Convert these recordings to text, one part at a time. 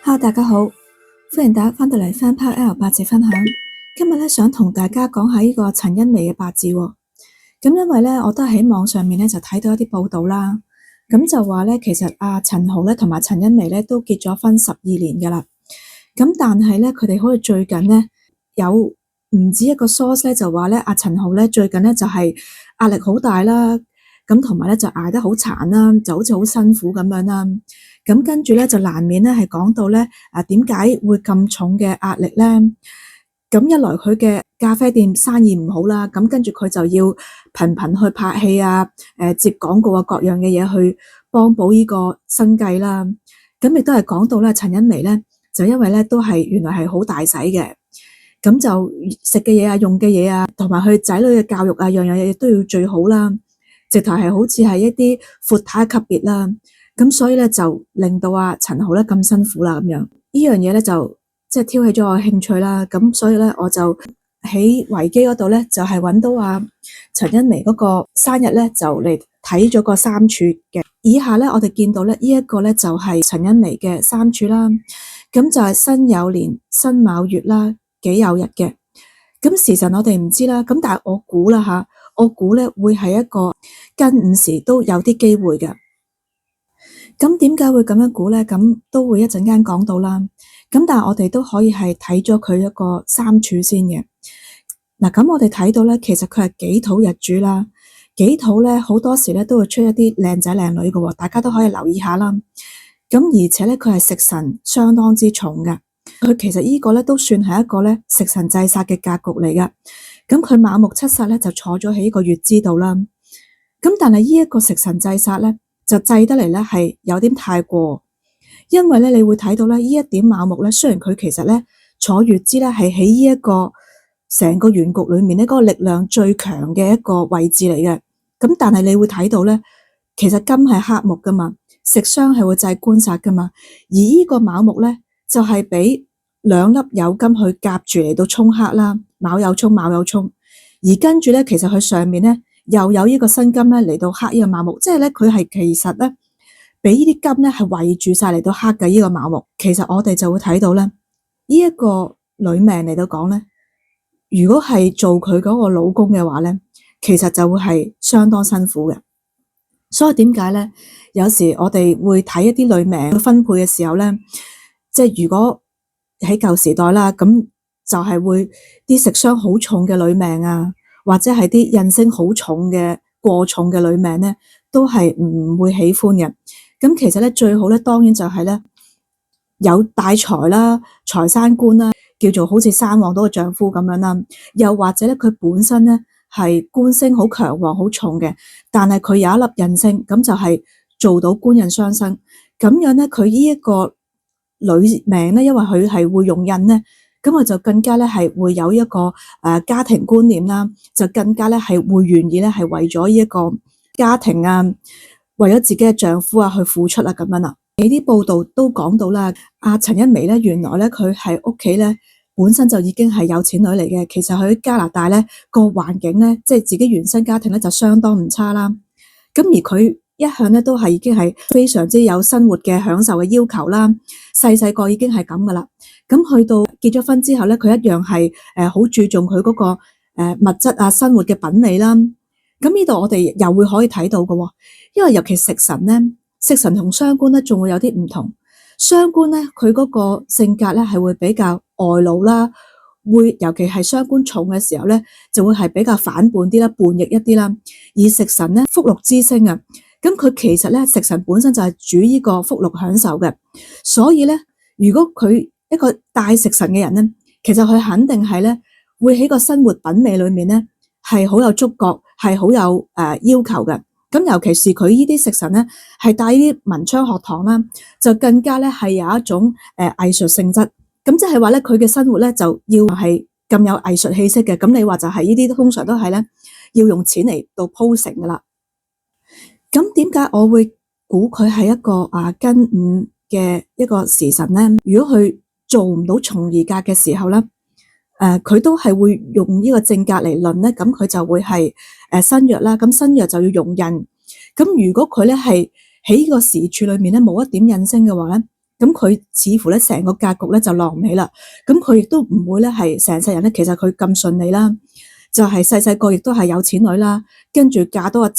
Hello，大家好，歡迎大家翻到嚟翻 Part L 八字分享。今日咧想同大家講下呢個陳茵媺嘅八字喎。咁因為咧我都喺網上面咧就睇到一啲報道啦，咁就話咧其實阿陳豪咧同埋陳茵媺咧都結咗婚12年噶啦。咁但係咧佢哋好似最近咧有唔止一個 source 咧就話咧阿陳豪咧最近咧就係壓力好大啦，咁同埋咧就捱得好殘啦，就好似好辛苦咁樣啦。咁跟住咧就難免咧係講到咧點解會咁重嘅壓力咧？咁一來佢嘅咖啡店生意唔好啦，咁跟住佢就要頻頻去拍戲啊，接廣告啊，各樣嘅嘢去幫補呢個生計啦。咁亦都係講到咧陳茵媺咧就因為咧都係原來係好大使嘅，咁就食嘅嘢啊、用嘅嘢啊，同埋佢仔女嘅教育啊，樣樣嘢都要最好啦。直頭係好似係一啲闊太級別啦。咁所以咧就令到阿陳豪咧咁辛苦啦，咁樣呢樣嘢咧就即係挑起咗我興趣啦。咁所以咧我就喺維基嗰度咧就係揾到阿陳茵媺嗰個生日咧就嚟睇咗個三柱嘅。以下咧我哋見到咧呢一個咧就係陳茵媺嘅三柱啦。咁就係辛酉年、辛卯月啦、己酉日嘅。咁時辰我哋唔知啦，咁但係我估啦吓，我估咧會係一個庚午時都有啲機會嘅。咁點解會咁樣估咧？咁都會一陣間講到啦。咁但係我哋都可以係睇咗佢一個三柱先嘅。嗱，咁我哋睇到咧，其實佢係己土日主啦。己土咧好多時咧都會出一啲靚仔靚女嘅，大家都可以留意下啦。咁而且咧佢係食神相當之重嘅。佢其實呢個咧都算係一個咧食神制煞嘅格局嚟㗎。咁佢卯木七煞咧就坐咗喺呢個月支度啦。咁但係呢一個食神制煞咧，就制得嚟咧係有啲太過，因為咧你會睇到咧呢一點卯木咧，雖然佢其實咧坐月支咧係喺呢一個成個原局裏面咧嗰個力量最強嘅一個位置嚟嘅，咁但係你會睇到咧，其實金係克木噶嘛，食傷係會制官殺噶嘛，而呢個卯木咧就係俾兩粒酉金去夾住嚟到沖克啦，卯酉沖，卯酉沖，而跟住咧其實佢上面咧。又有呢個辛金咧嚟到克呢個卯木，即係咧佢係其實咧俾呢啲金咧係圍住晒嚟到克嘅呢個卯木。其實我哋就會睇到咧，呢一個女命嚟到講咧，如果係做佢嗰個老公嘅話咧，其實就會係相當辛苦嘅。所以點解咧？有時我哋會睇一啲女命分配嘅時候咧，即係如果喺舊時代啦，咁就係會啲食傷好重嘅女命啊。或者係啲印星好重嘅過重嘅女命咧，都係唔會喜歡嘅。咁其實咧最好咧，當然就係咧有大財啦、財生官啦，叫做好似生旺到個丈夫咁樣啦。又或者咧佢本身咧係官星好強旺好重嘅，但係佢有一粒印星，咁就係做到官印相生。咁樣咧佢呢一個女命咧，因為佢係會用印咧。咁我就更加咧係會有一個家庭觀念啦，就更加咧係會願意咧係為咗呢一個家庭啊，為咗自己嘅丈夫啊去付出啊咁樣啦。呢啲報道都講到啦，阿陳茵媺咧原來咧佢係屋企咧本身就已經係有錢女嚟嘅，其實佢喺加拿大咧個環境咧即係自己原生家庭咧就相當唔差啦。咁而佢一向咧都係已經係非常之有生活嘅享受嘅要求啦，細個已經係咁噶啦。咁去到結咗婚之後咧，佢一樣係好注重佢嗰個物質啊生活嘅品味啦。咁呢度我哋又會可以睇到嘅，因為尤其食神咧，食神同傷官咧仲會有啲唔同。傷官咧佢嗰個性格咧係會比較外露啦，會尤其係傷官重嘅時候咧，就會係比較反叛啲啦、叛逆一啲啦。而食神咧福祿之星啊，咁佢其實咧食神本身就係主呢個福祿享受嘅，所以咧如果佢一個大食神嘅人咧，其實佢肯定係咧會喺個生活品味裏面咧係好有觸覺，係好有要求嘅。咁尤其是佢呢啲食神咧係帶呢啲文昌學堂啦，就更加咧係有一種藝術性質。咁即係話咧佢嘅生活咧就要係咁有藝術氣息嘅。咁你話就係呢啲通常都係咧要用錢嚟到鋪成噶啦。咁點解我會估佢係一個庚午嘅一個時辰咧？如果佢做唔到重二格嘅時候咧，佢都係會用呢個正格嚟論咧，咁佢就會係身弱啦。咁身弱就要用印。咁如果佢咧係喺呢個時柱裏面咧冇一點印星嘅話咧，咁佢似乎咧成個格局咧就落唔起啦。咁佢亦都唔會咧係成世人咧，其實佢咁順利啦，就係細細個亦都係有錢女啦，跟住嫁到阿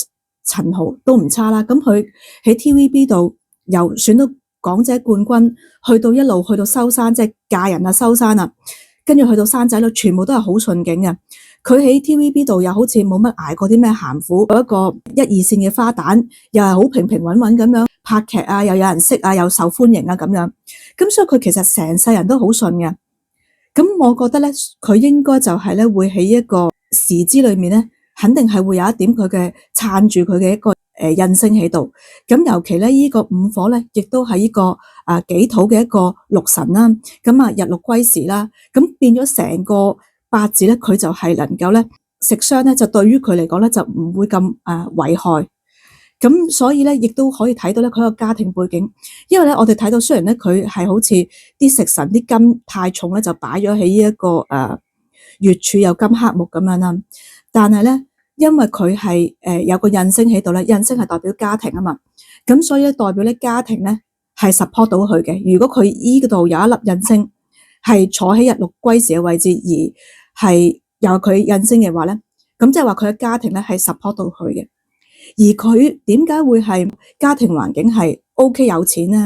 陳豪都唔差啦。咁佢喺 TVB 度由選到港姐冠軍，去到一路去到收山，即係嫁人啊收山啊，跟住去到生仔女，全部都係好順境嘅。佢喺 TVB 度又好似冇乜捱過啲咩鹹苦，有一個一二線嘅花旦，又係好平平穩穩咁樣拍劇啊，又有人識啊，又受歡迎啊咁樣。咁所以佢其實成世人都好順嘅。咁我覺得咧，佢應該就係咧會喺一個時支裏面咧，肯定係會有一點佢嘅撐住佢嘅一個印星喺度。咁尤其咧呢個五火咧，亦都係呢個己土嘅一個六神啦。咁啊日祿歸時啦，咁變咗成個八字咧，佢就係能夠咧食傷咧，就對於佢嚟講咧就唔會咁危害。咁所以咧，亦都可以睇到咧佢個家庭背景，因為咧我哋睇到雖然咧佢係好似啲食神啲金太重咧，就擺咗喺呢一個月柱有金克木咁樣啦，但係咧因為佢係有個印星喺度咧，印星係代表家庭啊嘛，咁所以咧代表咧家庭咧係 support 到佢嘅。如果佢依度有一粒印星係坐喺日祿歸時嘅位置，而係有佢印星嘅話咧，咁即係話佢嘅家庭咧係 support 到佢嘅。而佢點解會係家庭環境係 OK 有錢咧？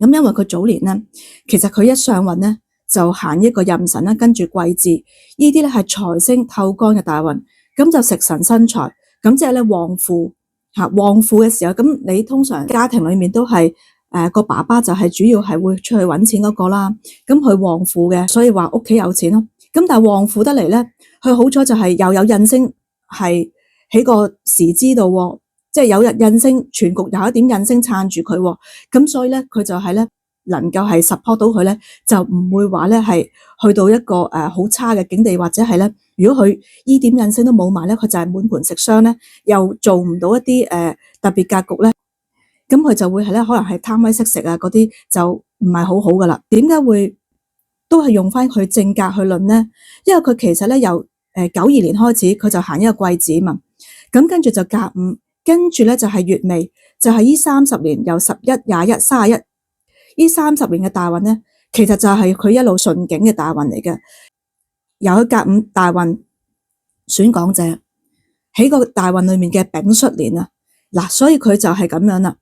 咁因為佢早年咧，其實佢一上運咧就行一個壬辰啦，跟住癸巳，呢啲咧係財星透干嘅大運，咁就食神生財，咁即係咧旺富嚇，旺富嘅時候，咁你通常家庭裏面都係個爸爸就係主要係會出去揾錢嗰個啦，咁佢旺富嘅，所以話屋企有錢咯。咁但係旺富得嚟咧，佢好彩就係又有印星係喺個時支度，即係有日印星全局有一點印星撐住佢，咁所以咧佢就係咧能夠係 support 到佢咧，就唔會話咧係去到一個好差嘅境地，或者係咧如果佢依點印星都冇埋咧，佢就係滿盤食傷咧，又做唔到一啲特別格局咧，咁佢就會係咧可能係貪威識食啊嗰啲就唔係好好噶啦。點解會都係用翻佢正格去論咧？因為佢其實咧由92年開始佢就行一個癸巳嘛。咁跟住就甲午，跟住咧就係乙未，就係呢30年由11、21、31呢30年嘅大運咧，其實就係佢一路順境嘅大運嚟嘅。由佢甲午大運選港姐喺個大運裏面嘅丙戌年啊，嗱，所以佢就係咁樣啦。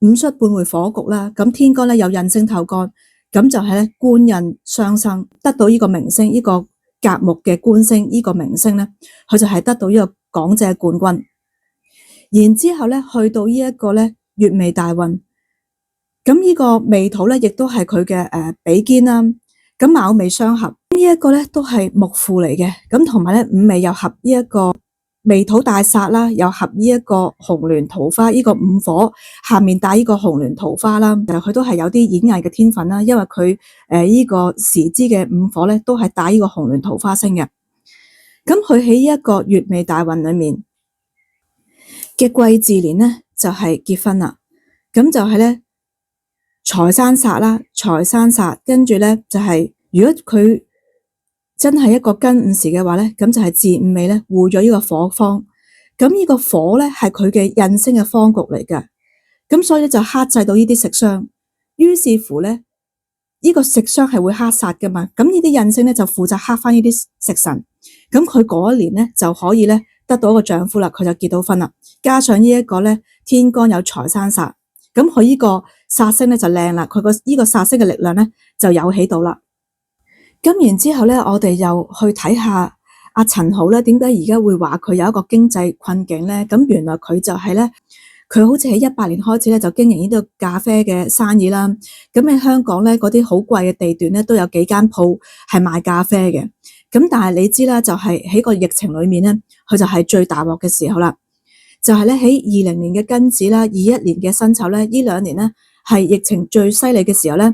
午戌半會火局啦，咁天干咧有印星透干，咁就係咧官印相生，得到呢個明星，呢個甲木嘅官星，呢個明星咧，佢就係得到呢個港姐冠軍。然之後咧去到呢一個咧乙未大運，咁呢個未土咧亦都係佢嘅比肩啦，咁卯未相合，呢一個咧都係木庫嚟嘅，咁同埋咧午未又合呢一個未土大煞啦，又合呢一個紅鸞桃花，呢個午火下面帶呢個紅鸞桃花啦，佢都係有啲演藝嘅天分啦，因為佢呢個時支嘅午火咧都係帶呢個紅鸞桃花星嘅。咁佢喺呢一個乙未大運裏面嘅癸巳年咧就係結婚啦，咁就係咧財生煞啦，財生煞，跟住咧就係如果佢真係一個庚午時嘅話咧，咁就係巳午未咧互咗呢個火方，咁呢個火咧係佢嘅印星嘅方局嚟嘅，咁所以咧就克制到呢啲食傷，於是乎咧呢個食傷係會克殺噶嘛，咁呢啲印星咧就負責克翻呢啲食神，咁佢嗰一年咧就可以咧得到一個丈夫啦，佢就結到婚啦，加上呢一個咧天干有財生煞，咁佢呢個煞星咧就靚啦，佢個呢個煞星嘅力量咧就有喺度啦。咁然之後咧，我哋又去睇下阿陳豪咧，點解而家會話佢有一個經濟困境咧？咁原來佢就係咧，佢好似喺18年開始咧就經營呢個咖啡嘅生意啦。咁喺香港咧，嗰啲好貴嘅地段咧都有幾間鋪係賣咖啡嘅。咁但係你知啦，就係喺個疫情裏面咧，佢就係最大鑊嘅時候啦。就係咧喺20年嘅庚子啦，21年嘅辛丑咧，呢2年咧係疫情最犀利嘅時候咧。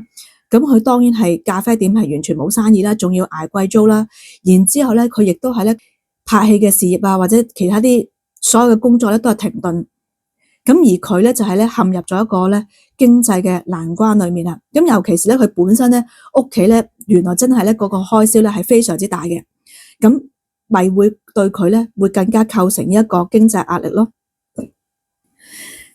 咁佢當然係咖啡店係完全冇生意啦，仲要捱貴租啦。然之後咧，佢亦都係咧拍戲嘅事業啊，或者其他啲所有嘅工作咧都係停頓。咁而佢咧就係咧陷入咗一個咧經濟嘅難關裏面啦。咁尤其是咧佢本身咧屋企咧原來真係咧嗰個開銷咧係非常之大嘅，咁咪會對佢咧會更加構成一個經濟壓力咯。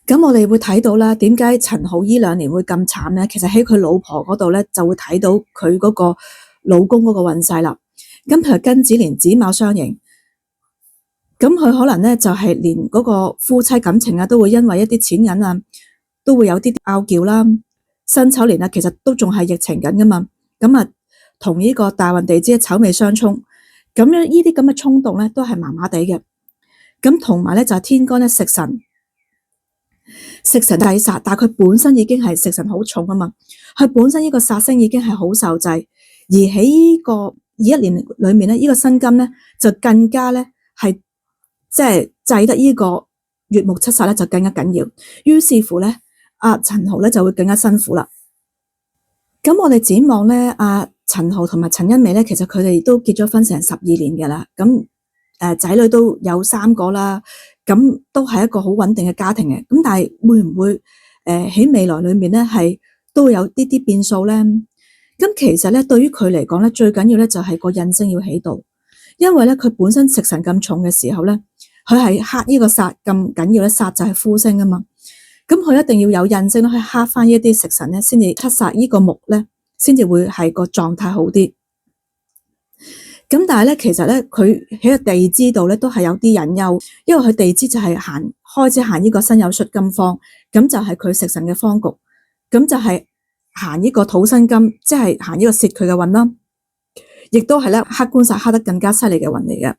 咁我哋會睇到啦，點解陳浩呢2年會咁慘咧？其實喺佢老婆嗰度咧，就會睇到佢嗰個老公嗰個運勢啦。咁譬如庚子年子卯相刑，咁佢可能咧就係連嗰個夫妻感情啊，都會因為一啲錢銀啊，都會有啲拗撬啦。辛丑年啊，其實都仲係疫情緊噶嘛，咁啊同呢個大運地支丑未相沖，咁樣呢啲咁嘅衝動咧都係麻麻地嘅。咁同埋咧就係天干咧食神制殺，但係佢本身已經係食神好重啊嘛，佢本身呢個殺星已經係好受制，而喺呢個21年裏面咧，呢個辛金咧就更加咧係即係制得呢個月木七殺咧就更加緊要，於是乎咧阿陳豪咧就會更加辛苦啦。咁我哋展望咧，阿陳豪同埋陳茵媺咧，其實佢哋都結咗婚成12年嘅啦，咁仔女都有3個啦。咁都係一個好穩定嘅家庭嘅，咁但係會唔會喺未來裏面咧係都會有啲變數咧？咁其實咧對於佢嚟講咧，最緊要咧就係個印星要喺度，因為咧佢本身食神咁重嘅時候咧，佢係克呢個煞咁緊要咧，煞就係夫星啊嘛，咁佢一定要有印星咧去克翻呢啲食神咧，先至克煞呢個木咧，先至會係個狀態好啲。咁但係咧，其實咧，佢喺個地支度咧都係有啲隱憂，因為佢地支就係開始行呢個申酉戌金方，咁就係佢食神嘅方局，咁就係行呢個土生金，即係行呢個泄佢嘅運啦，亦都係咧克官煞克得更加犀利嘅運嚟嘅。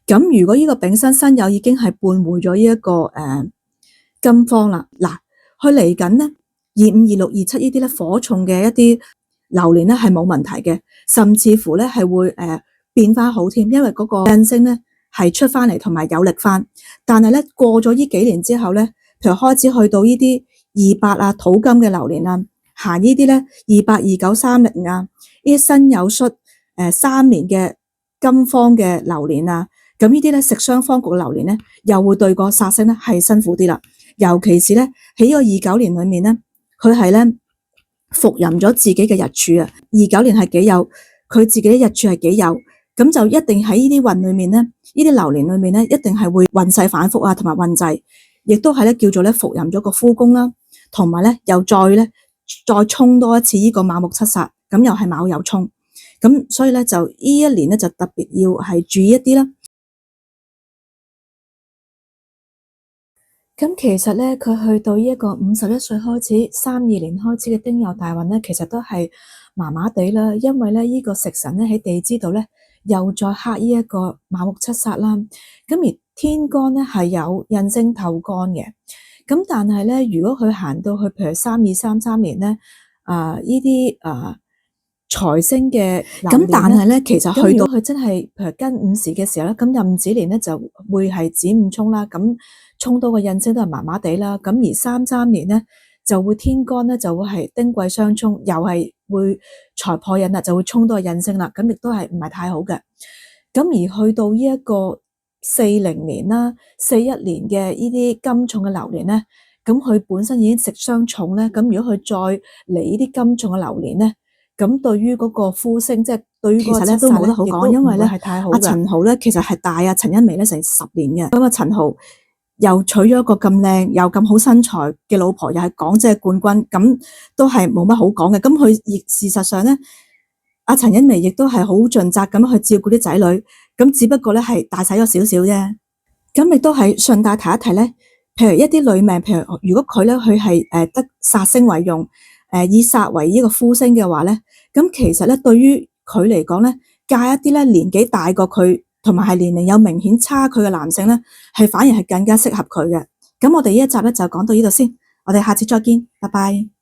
咁如果呢個丙申申酉已經係伴回咗呢一個金方啦，嗱，佢嚟緊咧25、26、27呢啲咧火重嘅一啲流年咧係冇問題嘅，甚至乎咧係會變翻好添，因為嗰個印星咧係出翻嚟同埋有力翻。但係咧過咗呢幾年之後咧，譬如開始去到呢啲28啊土金嘅流年啊，行呢啲咧28、29、30啊，呢啲申酉戌3年嘅金方嘅流年啊，咁呢啲咧食傷方局嘅流年咧，又會對個煞星咧係辛苦啲啦。尤其是咧喺呢個29年裏面咧，佢係咧伏吟咗自己嘅日柱啊，29年係己酉，佢自己嘅日柱係己酉，咁就一定喺呢啲運裏面咧，呢啲流年裏面咧，一定係會運勢反覆啊，同埋運滯，亦都係咧叫做咧伏吟咗個夫宮啦，同埋咧又再衝多一次呢個卯木七殺，咁又係卯酉衝，咁所以咧就呢一年咧就特別要係注意一啲啦。咁其實咧，佢去到呢一個51歲開始，32年開始嘅丁酉大運咧，其實都係麻麻地啦，因為咧呢個食神咧喺地支度咧，又再克呢一個卯木七殺啦。咁而天干咧係有印星透干嘅，咁但係咧，如果佢行到去譬如32、33年咧，呢啲財星嘅，咁但係咧，其實去到佢真係譬如庚午時嘅時候咧，咁壬子年咧就會係子午衝啦，咁衝到個印星都係麻麻地啦。咁而33年咧就會天干咧就會係丁癸相衝，又係會財破印啦，就會衝到個印星啦，咁亦都係唔係太好嘅。咁而去到呢一個40年啦、41年嘅呢啲金重嘅流年咧，咁佢本身已經食傷重咧，咁如果佢再嚟呢啲金重嘅流年咧，咁對於嗰個夫星，即係對於其實咧都冇得好講，因為咧阿陳豪咧其實係大阿陳茵媺咧成10年嘅，咁啊陳豪又娶咗一個咁靚又咁好身材嘅老婆，又係港姐冠軍，咁都係冇乜好講嘅。咁佢事實上咧，阿陳茵媺亦都係好盡責咁去照顧啲仔女，咁只不過咧係大使咗少少啫。咁亦都係順帶提一提咧，譬如一啲女命，譬如如果佢咧佢係得煞星為用。以煞為呢個夫星嘅話咧，咁其實咧對於佢嚟講咧，嫁一啲咧年紀大過佢，同埋係年齡有明顯差距嘅男性咧，係反而係更加適合佢嘅。咁我哋呢一集咧就講到呢度先，我哋下次再見，拜拜。